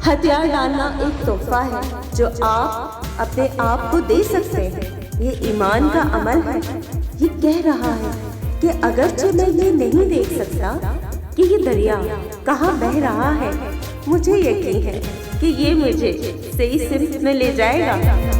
हथियार डालना एक तोहफा है जो आप अपने आप को दे सकते हैं। ये ईमान का अमल है। ये कह रहा है कि अगरचे मैं ये नहीं देख सकता कि ये दरिया कहाँ बह रहा है, मुझे यकीन है कि ये मुझे सही सिमत में ले जाएगा।